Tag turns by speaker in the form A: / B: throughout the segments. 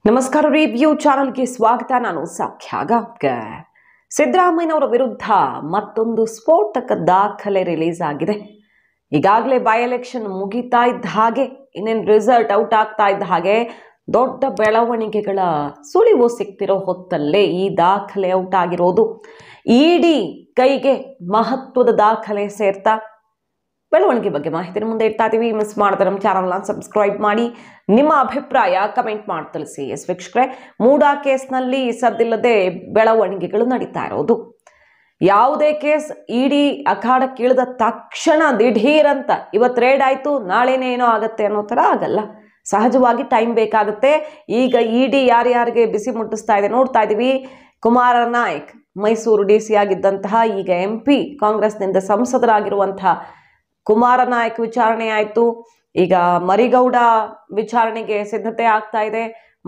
A: ನಮಸ್ಕಾರ ರಿವ್ಯೂ ಚಾನಲ್ಗೆ ಸ್ವಾಗತ. ನಾನು ಸಾಕ್ಷ್ಯಾಗಾಪ್ಕರ್. ಸಿದ್ದರಾಮಯ್ಯನವರ ವಿರುದ್ಧ ಮತ್ತೊಂದು ಸ್ಫೋಟಕ ದಾಖಲೆ ರಿಲೀಸ್ ಆಗಿದೆ. ಈಗಾಗಲೇ ಬೈ ಎಲೆಕ್ಷನ್ ಮುಗಿತಾ ಇದ್ದ ಹಾಗೆ, ಇನ್ನೇನು ರಿಸಲ್ಟ್ ಔಟ್ ಆಗ್ತಾ ಇದ್ದ ಹಾಗೆ ದೊಡ್ಡ ಬೆಳವಣಿಗೆಗಳ ಸುಳಿವು ಸಿಗ್ತಿರೋ ಹೊತ್ತಲ್ಲೇ ಈ ದಾಖಲೆ ಔಟ್ ಆಗಿರೋದು. ಇಡಿ ಕೈಗೆ ಮಹತ್ವದ ದಾಖಲೆ ಸೇರ್ತಾ ಬೆಳವಣಿಗೆ ಬಗ್ಗೆ ಮಾಹಿತಿ ಮುಂದೆ ಇಡ್ತಾ ಇದೀವಿ. ಮಿಸ್ ಮಾಡಿದ್ರೆ ನಮ್ಮ ಚಾನಲ್ನ ಸಬ್ಸ್ಕ್ರೈಬ್ ಮಾಡಿ, ನಿಮ್ಮ ಅಭಿಪ್ರಾಯ ಕಮೆಂಟ್ ಮಾಡಿ ತಿಳಿಸಿ. ವೀಕ್ಷಕರೇ, ಮೂಡಾ ಕೇಸ್ನಲ್ಲಿ ಸದ್ದಿಲ್ಲದೆ ಬೆಳವಣಿಗೆಗಳು ನಡೀತಾ ಇರೋದು. ಯಾವುದೇ ಕೇಸ್ ಇಡಿ ಅಖಾಡಕ್ಕೆ ಇಳಿದ ತಕ್ಷಣ ದಿಢೀರ್ ಅಂತ ಇವತ್ತು ರೇಡ್ ಆಯ್ತು ನಾಳೆನೇ ಏನೋ ಆಗತ್ತೆ ಅನ್ನೋ ಥರ ಆಗಲ್ಲ. ಸಹಜವಾಗಿ ಟೈಮ್ ಬೇಕಾಗುತ್ತೆ. ಈಗ ಇಡಿ ಯಾರ್ಯಾರಿಗೆ ಬಿಸಿ ಮುಟ್ಟಿಸ್ತಾ ಇದೆ ನೋಡ್ತಾ ಇದೀವಿ. ಕುಮಾರ ನಾಯಕ್ ಮೈಸೂರು DC ಆಗಿದ್ದಂತಹ, ಈಗ MP ಕಾಂಗ್ರೆಸ್ನಿಂದ ಸಂಸದರಾಗಿರುವಂತಹ ಕುಮಾರ ನಾಯಕ್ ವಿಚಾರಣೆ ಆಯಿತು. ಈಗ ಮರಿಗೌಡ ವಿಚಾರಣೆಗೆ ಸಿದ್ಧತೆ ಆಗ್ತಾ ಇದೆ.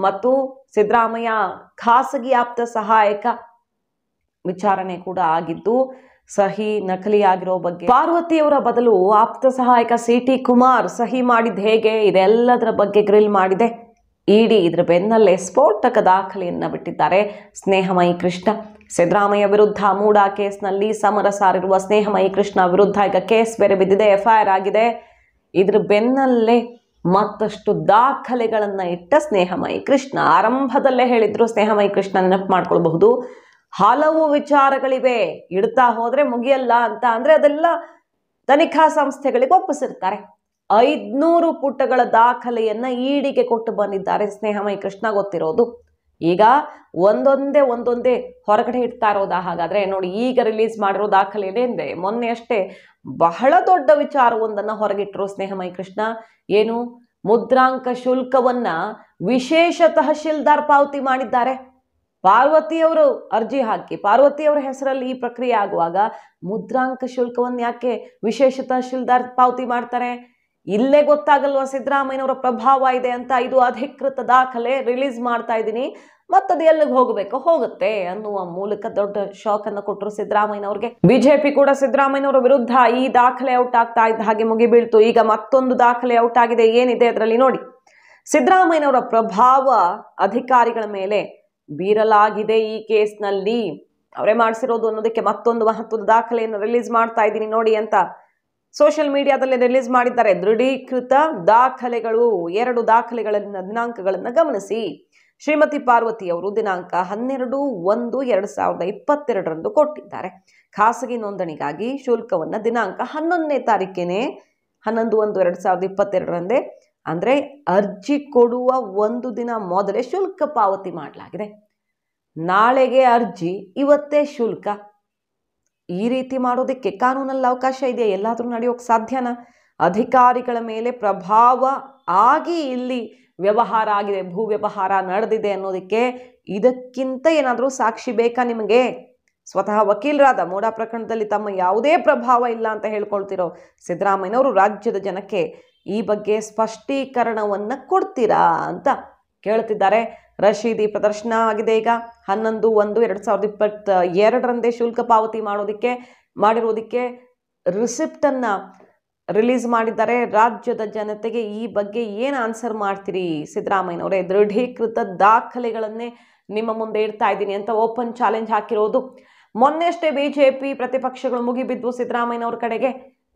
A: ಮತ್ತು ಸಿದ್ದರಾಮಯ್ಯ ಖಾಸಗಿ ಆಪ್ತ ಸಹಾಯಕ ವಿಚಾರಣೆ ಕೂಡ ಆಗಿದ್ದು, ಸಹಿ ನಕಲಿ ಆಗಿರೋ ಬಗ್ಗೆ, ಪಾರ್ವತಿಯವರ ಬದಲು ಆಪ್ತ ಸಹಾಯಕ CT ಕುಮಾರ್ ಸಹಿ ಮಾಡಿದ ಹೇಗೆ, ಇದೆಲ್ಲದರ ಬಗ್ಗೆ ಗ್ರಿಲ್ ಮಾಡಿದೆ ಇಡಿ. ಇದ್ರ ಬೆನ್ನಲ್ಲೇ ಸ್ಫೋಟಕ ದಾಖಲೆಯನ್ನ ಬಿಟ್ಟಿದ್ದಾರೆ ಸ್ನೇಹಮಯಿ ಕೃಷ್ಣ. ಸಿದ್ದರಾಮಯ್ಯ ವಿರುದ್ಧ ಮೂಡಾ ಕೇಸ್ನಲ್ಲಿ ಸಮರ ಸಾರಿರುವ ಸ್ನೇಹಮಯಿ ಕೃಷ್ಣ ವಿರುದ್ಧ ಈಗ ಕೇಸ್ ಬೇರೆ ಬಿದ್ದಿದೆ, FIR ಆಗಿದೆ. ಇದ್ರ ಬೆನ್ನಲ್ಲೇ ಮತ್ತಷ್ಟು ದಾಖಲೆಗಳನ್ನ ಇಟ್ಟ ಸ್ನೇಹಮಯಿ ಕೃಷ್ಣ. ಆರಂಭದಲ್ಲೇ ಹೇಳಿದ್ರು ಸ್ನೇಹಮಯಿ ಕೃಷ್ಣ, ನೆನಪು ಮಾಡ್ಕೊಳ್ಬಹುದು, ಹಲವು ವಿಚಾರಗಳಿವೆ, ಇಡ್ತಾ ಹೋದ್ರೆ ಮುಗಿಯಲ್ಲ ಅಂತ. ಅಂದ್ರೆ ಅದೆಲ್ಲ ತನಿಖಾ ಸಂಸ್ಥೆಗಳಿಗೆ ಒಪ್ಪಿಸಿರ್ತಾರೆ. 500 ಪುಟಗಳ ದಾಖಲೆಯನ್ನ ಇಡಿಗೆ ಕೊಟ್ಟು ಬಂದಿದ್ದಾರೆ ಸ್ನೇಹಮಯಿ ಕೃಷ್ಣ, ಗೊತ್ತಿರೋದು. ಈಗ ಒಂದೊಂದೇ ಹೊರಗಡೆ ಇಡ್ತಾ ಇರೋದಾ? ಹಾಗಾದ್ರೆ ನೋಡಿ, ಈಗ ರಿಲೀಸ್ ಮಾಡಿರೋ ದಾಖಲೆ ಏನಿದೆ, ಮೊನ್ನೆ ಅಷ್ಟೇ ಬಹಳ ದೊಡ್ಡ ವಿಚಾರವೊಂದನ್ನು ಹೊರಗಿಟ್ಟರು ಸ್ನೇಹಮಯಿ ಕೃಷ್ಣ. ಏನು? ಮುದ್ರಾಂಕ ಶುಲ್ಕವನ್ನ ವಿಶೇಷ ತಹಶೀಲ್ದಾರ್ ಪಾವತಿ ಮಾಡಿದ್ದಾರೆ. ಪಾರ್ವತಿಯವರು ಅರ್ಜಿ ಹಾಕಿ ಪಾರ್ವತಿಯವರ ಹೆಸರಲ್ಲಿ ಈ ಪ್ರಕ್ರಿಯೆ ಆಗುವಾಗ ಮುದ್ರಾಂಕ ಶುಲ್ಕವನ್ನು ಯಾಕೆ ವಿಶೇಷ ತಹಶೀಲ್ದಾರ್ ಪಾವತಿ ಮಾಡ್ತಾರೆ? ಇಲ್ಲೇ ಗೊತ್ತಾಗಲ್ವಾ ಸಿದ್ದರಾಮಯ್ಯನವರ ಪ್ರಭಾವ ಇದೆ ಅಂತ. ಇದು ಅಧಿಕೃತ ದಾಖಲೆ ರಿಲೀಸ್ ಮಾಡ್ತಾ ಇದ್ದೀನಿ, ಮತ್ತದು ಎಲ್ಲಿಗೆ ಹೋಗಬೇಕು ಹೋಗುತ್ತೆ ಅನ್ನುವ ಮೂಲಕ ದೊಡ್ಡ ಶಾಕ್ ಅನ್ನು ಕೊಟ್ಟರು ಸಿದ್ದರಾಮಯ್ಯನವ್ರಿಗೆ. ಬಿಜೆಪಿ ಕೂಡ ಸಿದ್ದರಾಮಯ್ಯನವರ ವಿರುದ್ಧ ಈ ದಾಖಲೆ ಔಟ್ ಆಗ್ತಾ ಇದ್ದ ಹಾಗೆ ಮುಗಿಬೀಳ್ತು. ಈಗ ಮತ್ತೊಂದು ದಾಖಲೆ ಔಟ್ ಆಗಿದೆ. ಏನಿದೆ ಅದರಲ್ಲಿ ನೋಡಿ. ಸಿದ್ದರಾಮಯ್ಯನವರ ಪ್ರಭಾವ ಅಧಿಕಾರಿಗಳ ಮೇಲೆ ಬೀರಲಾಗಿದೆ ಈ ಕೇಸ್ನಲ್ಲಿ, ಅವರೇ ಮಾಡಿಸಿರೋದು ಅನ್ನೋದಕ್ಕೆ ಮತ್ತೊಂದು ಮಹತ್ವದ ದಾಖಲೆಯನ್ನು ರಿಲೀಸ್ ಮಾಡ್ತಾ ಇದ್ದೀನಿ ನೋಡಿ ಅಂತ ಸೋಷಿಯಲ್ ಮೀಡಿಯಾದಲ್ಲಿ ರಿಲೀಸ್ ಮಾಡಿದ್ದಾರೆ. ದೃಢೀಕೃತ ದಾಖಲೆಗಳು, 2 ದಾಖಲೆಗಳನ್ನ ದಿನಾಂಕಗಳನ್ನು ಗಮನಿಸಿ. ಶ್ರೀಮತಿ ಪಾರ್ವತಿ ಅವರು ದಿನಾಂಕ 12/1/2022 ಕೊಟ್ಟಿದ್ದಾರೆ. ಖಾಸಗಿ ನೋಂದಣಿಗಾಗಿ ಶುಲ್ಕವನ್ನ ದಿನಾಂಕ 11ನೇ ತಾರೀಕೇನೆ 11/1/2022 ಅಂದ್ರೆ ಅರ್ಜಿ ಕೊಡುವ ಒಂದು ದಿನ ಮೊದಲೇ ಶುಲ್ಕ ಪಾವತಿ ಮಾಡಲಾಗಿದೆ. ನಾಳೆಗೆ ಅರ್ಜಿ, ಇವತ್ತೇ ಶುಲ್ಕ. ಈ ರೀತಿ ಮಾಡೋದಕ್ಕೆ ಕಾನೂನಲ್ಲಿ ಅವಕಾಶ ಇದೆಯಾ? ಎಲ್ಲಾದ್ರೂ ನಡೆಯೋಕೆ ಸಾಧ್ಯನಾ? ಅಧಿಕಾರಿಗಳ ಮೇಲೆ ಪ್ರಭಾವ ಆಗಿ ಇಲ್ಲಿ ವ್ಯವಹಾರ ಆಗಿದೆ, ಭೂ ವ್ಯವಹಾರ ನಡೆದಿದೆ ಅನ್ನೋದಕ್ಕೆ ಇದಕ್ಕಿಂತ ಏನಾದರೂ ಸಾಕ್ಷಿ ಬೇಕಾ ನಿಮಗೆ? ಸ್ವತಃ ವಕೀಲರಾದ ಮೂಡಾ ಪ್ರಕರಣದಲ್ಲಿ ತಮ್ಮ ಯಾವುದೇ ಪ್ರಭಾವ ಇಲ್ಲ ಅಂತ ಹೇಳ್ಕೊಳ್ತಿರೋ ಸಿದ್ದರಾಮಯ್ಯನವರು ರಾಜ್ಯದ ಜನಕ್ಕೆ ಈ ಬಗ್ಗೆ ಸ್ಪಷ್ಟೀಕರಣವನ್ನ ಕೊಡ್ತೀರಾ ಅಂತ ಕೇಳ್ತಿದ್ದಾರೆ. ರಶೀದಿ ಪ್ರದರ್ಶನ ಆಗಿದೆ. ಈಗ 11/1/2022 ಶುಲ್ಕ ಪಾವತಿ ಮಾಡಿರೋದಕ್ಕೆ ರಿಸಿಪ್ಟ್ ಅನ್ನ ರಿಲೀಸ್ ಮಾಡಿದ್ದಾರೆ. ರಾಜ್ಯದ ಜನತೆಗೆ ಈ ಬಗ್ಗೆ ಏನು ಆನ್ಸರ್ ಮಾಡ್ತೀರಿ ಸಿದ್ದರಾಮಯ್ಯನವರೇ? ದೃಢೀಕೃತ ದಾಖಲೆಗಳನ್ನೇ ನಿಮ್ಮ ಮುಂದೆ ಇಡ್ತಾ ಇದ್ದೀನಿ ಅಂತ ಓಪನ್ ಚಾಲೆಂಜ್ ಹಾಕಿರೋದು. ಮೊನ್ನೆಷ್ಟೇ ಬಿಜೆಪಿ ಪ್ರತಿಪಕ್ಷಗಳು ಮುಗಿಬಿದ್ದು ಸಿದ್ದರಾಮಯ್ಯನವ್ರ ಕಡೆಗೆ.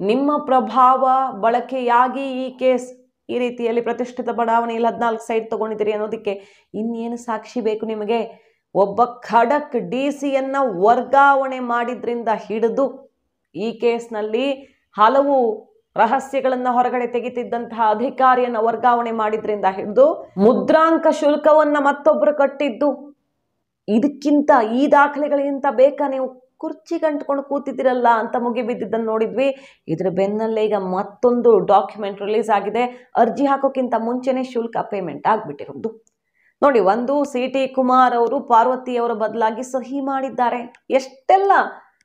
A: ನಿಮ್ಮ ಪ್ರಭಾವ ಬಳಕೆಯಾಗಿ ಈ ಕೇಸ್ ಈ ರೀತಿಯಲ್ಲಿ ಪ್ರತಿಷ್ಠಿತ ಬಡಾವಣೆಯಲ್ಲಿ 14 ಸೈಟ್ ತಗೊಂಡಿದ್ದೀರಿ ಅನ್ನೋದಕ್ಕೆ ಇನ್ನೇನು ಸಾಕ್ಷಿ ಬೇಕು ನಿಮಗೆ? ಒಬ್ಬ ಖಡಕ್ DCಯನ್ನ ವರ್ಗಾವಣೆ ಮಾಡಿದ್ರಿಂದ ಹಿಡಿದು ಈ ಕೇಸ್ನಲ್ಲಿ ಹಲವು ರಹಸ್ಯಗಳನ್ನ ಹೊರಗಡೆ ತೆಗೆತಿದ್ದಂತಹ ಅಧಿಕಾರಿಯನ್ನ ವರ್ಗಾವಣೆ ಮಾಡಿದ್ರಿಂದ ಹಿಡಿದು ಮುದ್ರಾಂಕ ಶುಲ್ಕವನ್ನ ಮತ್ತೊಬ್ಬರು ಕಟ್ಟಿದ್ದು, ಇದಕ್ಕಿಂತ ಈ ದಾಖಲೆಗಳಿಗಿಂತ ಬೇಕಾ? ನೀವು ಕುರ್ಚಿ ಗಂಟ್ಕೊಂಡು ಕೂತಿದ್ದೀರಲ್ಲ ಅಂತ ಮುಗಿಬಿದ್ದನ್ನು ನೋಡಿದ್ವಿ. ಇದ್ರ ಬೆನ್ನಲ್ಲೇ ಈಗ ಮತ್ತೊಂದು ಡಾಕ್ಯುಮೆಂಟ್ ರಿಲೀಸ್ ಆಗಿದೆ. ಅರ್ಜಿ ಹಾಕೋಕ್ಕಿಂತ ಮುಂಚೆನೆ ಶುಲ್ಕ ಪೇಮೆಂಟ್ ಆಗ್ಬಿಟ್ಟಿರೋದು ನೋಡಿ. ಒಂದು CT ಕುಮಾರ್ ಅವರು ಪಾರ್ವತಿಯವರ ಬದಲಾಗಿ ಸಹಿ ಮಾಡಿದ್ದಾರೆ. ಎಷ್ಟೆಲ್ಲ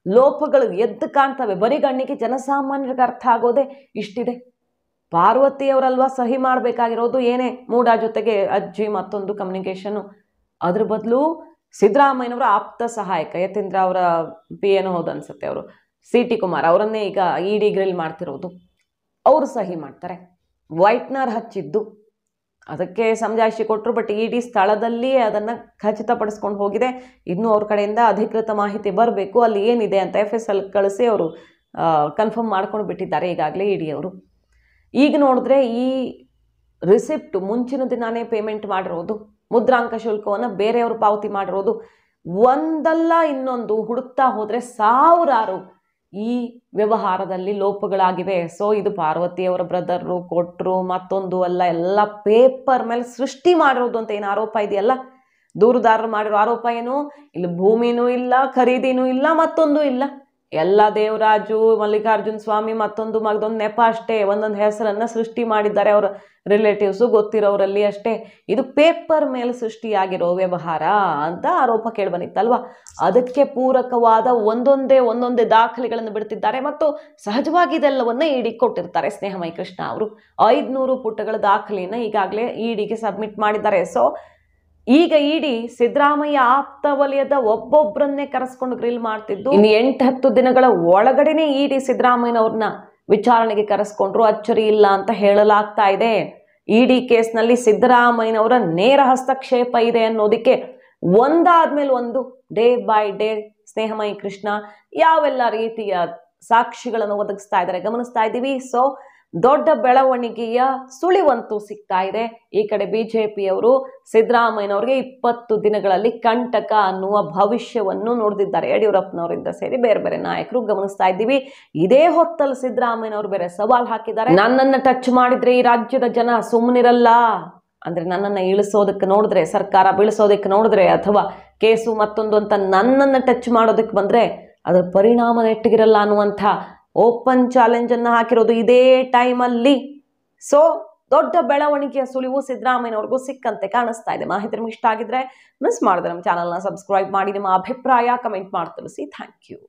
A: ಲೋಪಗಳು ಎದ್ದು ಕಾಣ್ತವೆ. ಬರಿಗಣ್ಣಿಗೆ ಜನಸಾಮಾನ್ಯರಿಗೆ ಅರ್ಥ ಆಗೋದೇ ಇಷ್ಟಿದೆ. ಪಾರ್ವತಿಯವರಲ್ವಾ ಸಹಿ ಮಾಡಬೇಕಾಗಿರೋದು? ಏನೇ ಮೂಡಾ ಜೊತೆಗೆ ಅಜ್ಜಿ ಮತ್ತೊಂದು ಕಮ್ಯುನಿಕೇಶನ್, ಅದ್ರ ಬದಲು ಸಿದ್ದರಾಮಯ್ಯನವರ ಆಪ್ತ ಸಹಾಯಕ ಯತೀಂದ್ರ ಅವರ PA ಹೌದು ಅನ್ಸುತ್ತೆ, ಅವರು CT ಕುಮಾರ್ ಅವರನ್ನೇ ಈಗ ಇಡಿ ಗ್ರಿಲ್ ಮಾಡ್ತಿರೋದು. ಅವರು ಸಹಿ ಮಾಡ್ತಾರೆ. ವೈಟ್ನರ್ ಹಚ್ಚಿದ್ದು ಅದಕ್ಕೆ ಸಮಜಾಯಿಷಿ ಕೊಟ್ಟರು. ಬಟ್ ಇಡಿ ಸ್ಥಳದಲ್ಲಿ ಅದನ್ನು ಖಚಿತಪಡಿಸ್ಕೊಂಡು ಹೋಗಿದೆ. ಇನ್ನೂ ಅವ್ರ ಕಡೆಯಿಂದ ಅಧಿಕೃತ ಮಾಹಿತಿ ಬರಬೇಕು, ಅಲ್ಲಿ ಏನಿದೆ ಅಂತ FSL ಕಳಿಸಿ ಅವರು ಕನ್ಫರ್ಮ್ ಮಾಡ್ಕೊಂಡು ಬಿಟ್ಟಿದ್ದಾರೆ ಈಗಾಗಲೇ ಇಡಿ ಅವರು. ಈಗ ನೋಡಿದ್ರೆ ಈ ರಿಸಿಪ್ಟ್ ಮುಂಚಿನ ದಿನಾನೇ ಪೇಮೆಂಟ್ ಮಾಡಿರೋದು, ಮುದ್ರಾಂಕ ಶುಲ್ಕವನ್ನು ಬೇರೆಯವರು ಪಾವತಿ ಮಾಡಿರೋದು, ಒಂದಲ್ಲ ಇನ್ನೊಂದು ಹುಡುಕ್ತಾ ಹೋದರೆ ಸಾವಿರಾರು ಈ ವ್ಯವಹಾರದಲ್ಲಿ ಲೋಪಗಳಾಗಿವೆ. ಸೊ ಇದು ಪಾರ್ವತಿಯವರ ಬ್ರದರು ಕೊಟ್ಟರು, ಮತ್ತೊಂದು ಅಲ್ಲ, ಎಲ್ಲ ಪೇಪರ್ ಮೇಲೆ ಸೃಷ್ಟಿ ಮಾಡಿರೋದು ಅಂತ ಏನು ಆರೋಪ ಇದೆಯಲ್ಲ, ದೂರುದಾರರು ಮಾಡಿರೋ ಆರೋಪ ಏನು, ಇಲ್ಲಿ ಭೂಮಿನೂ ಇಲ್ಲ, ಖರೀದಿನೂ ಇಲ್ಲ, ಮತ್ತೊಂದು ಇಲ್ಲ, ಎಲ್ಲ ದೇವರಾಜು, ಮಲ್ಲಿಕಾರ್ಜುನ್ ಸ್ವಾಮಿ ಮತ್ತೊಂದು ಮಗದೊಂದು ನೆಪ ಅಷ್ಟೇ, ಒಂದೊಂದು ಹೆಸರನ್ನು ಸೃಷ್ಟಿ ಮಾಡಿದ್ದಾರೆ ಅವರ ರಿಲೇಟಿವ್ಸು ಗೊತ್ತಿರೋರಲ್ಲಿ ಅಷ್ಟೇ. ಇದು ಪೇಪರ್ ಮೇಲೆ ಸೃಷ್ಟಿಯಾಗಿರೋ ವ್ಯವಹಾರ ಅಂತ ಆರೋಪ ಕೇಳಿಬಂದಿತ್ತಲ್ವ. ಅದಕ್ಕೆ ಪೂರಕವಾದ ಒಂದೊಂದೇ ದಾಖಲೆಗಳನ್ನು ಬಿಡ್ತಿದ್ದಾರೆ ಮತ್ತು ಸಹಜವಾಗಿ ಇದೆಲ್ಲವನ್ನ ಇಡಿ ಕೊಟ್ಟಿರ್ತಾರೆ. ಸ್ನೇಹಮಯಿ ಕೃಷ್ಣ ಅವರು 500 ಪುಟಗಳ ದಾಖಲೆಯನ್ನು ಈಗಾಗಲೇ ಇಡಿಗೆ ಸಬ್ಮಿಟ್ ಮಾಡಿದ್ದಾರೆ. ಸೊ ಈಗ ಇಡಿ ಸಿದ್ದರಾಮಯ್ಯ ಆಪ್ತ ವಲಯದ ಒಬ್ಬೊಬ್ಬರನ್ನೇ ಕರೆಸ್ಕೊಂಡು ಗ್ರಿಲ್ ಮಾಡ್ತಿದ್ದು, ಇನ್ನು 8-10 ದಿನಗಳ ಒಳಗಡೆನೆ ಇಡಿ ಸಿದ್ದರಾಮಯ್ಯನವ್ರನ್ನ ವಿಚಾರಣೆಗೆ ಕರೆಸ್ಕೊಂಡ್ರು, ಅಚ್ಚರಿ ಇಲ್ಲ ಅಂತ ಹೇಳಲಾಗ್ತಾ ಇದೆ. ಇಡಿ ಕೇಸ್ನಲ್ಲಿ ಸಿದ್ದರಾಮಯ್ಯನವರ ನೇರ ಹಸ್ತಕ್ಷೇಪ ಇದೆ ಅನ್ನೋದಕ್ಕೆ ಒಂದಾದ್ಮೇಲೆ ಒಂದು ಡೇ ಬೈ ಡೇ ಸ್ನೇಹಮಯಿ ಕೃಷ್ಣ ಯಾವೆಲ್ಲ ರೀತಿಯ ಸಾಕ್ಷಿಗಳನ್ನು ಒದಗಿಸ್ತಾ ಇದ್ದಾರೆ ಗಮನಿಸ್ತಾ ಇದ್ದೀವಿ. ಸೊ ದೊಡ್ಡ ಬೆಳವಣಿಗೆಯ ಸುಳಿವಂತೂ ಸಿಗ್ತಾ ಇದೆ. ಈ ಕಡೆ ಬಿಜೆಪಿಯವರು ಸಿದ್ದರಾಮಯ್ಯನವರಿಗೆ 20 ದಿನಗಳಲ್ಲಿ ಕಂಟಕ ಅನ್ನುವ ಭವಿಷ್ಯವನ್ನು ನೋಡ್ದಿದ್ದಾರೆ. ಯಡಿಯೂರಪ್ಪನವರಿಂದ ಸೇರಿ ಬೇರೆ ಬೇರೆ ನಾಯಕರು ಗಮನಿಸ್ತಾ ಇದ್ದೀವಿ. ಇದೇ ಹೊತ್ತಲ್ಲಿ ಸಿದ್ದರಾಮಯ್ಯನವರು ಬೇರೆ ಸವಾಲ್ ಹಾಕಿದ್ದಾರೆ, ನನ್ನನ್ನು ಟಚ್ ಮಾಡಿದ್ರೆ ಈ ರಾಜ್ಯದ ಜನ ಸುಮ್ಮನಿರಲ್ಲ, ಅಂದ್ರೆ ನನ್ನನ್ನು ಇಳಿಸೋದಕ್ಕೆ ನೋಡಿದ್ರೆ, ಸರ್ಕಾರ ಬೀಳಿಸೋದಕ್ಕೆ ನೋಡಿದ್ರೆ, ಅಥವಾ ಕೇಸು ಮತ್ತೊಂದು ಅಂತ ನನ್ನನ್ನು ಟಚ್ ಮಾಡೋದಕ್ಕೆ ಬಂದ್ರೆ ಅದರ ಪರಿಣಾಮ ನೆಟ್ಟಗಿರಲ್ಲ ಅನ್ನುವಂಥ ಓಪನ್ ಚಾಲೆಂಜ್ ಅನ್ನು ಹಾಕಿರೋದು ಇದೇ ಟೈಮಲ್ಲಿ. ಸೊ ದೊಡ್ಡ ಬೆಳವಣಿಗೆಯ ಸುಳಿವು ಸಿದ್ದರಾಮಯ್ಯನವ್ರಿಗೂ ಸಿಕ್ಕಂತೆ ಕಾಣಿಸ್ತಾ ಇದೆ. ಮಾಹಿತಿ ನಿಮ್ಗೆ ಇಷ್ಟ ಆಗಿದ್ರೆ ಮಿಸ್ ಮಾಡಿದ್ರೆ ನಮ್ಮ ಚಾನಲ್ನ ಸಬ್ಸ್ಕ್ರೈಬ್ ಮಾಡಿ, ನಿಮ್ಮ ಅಭಿಪ್ರಾಯ ಕಮೆಂಟ್ ಮಾಡಿ ತಿಳಿಸಿ. Thank you.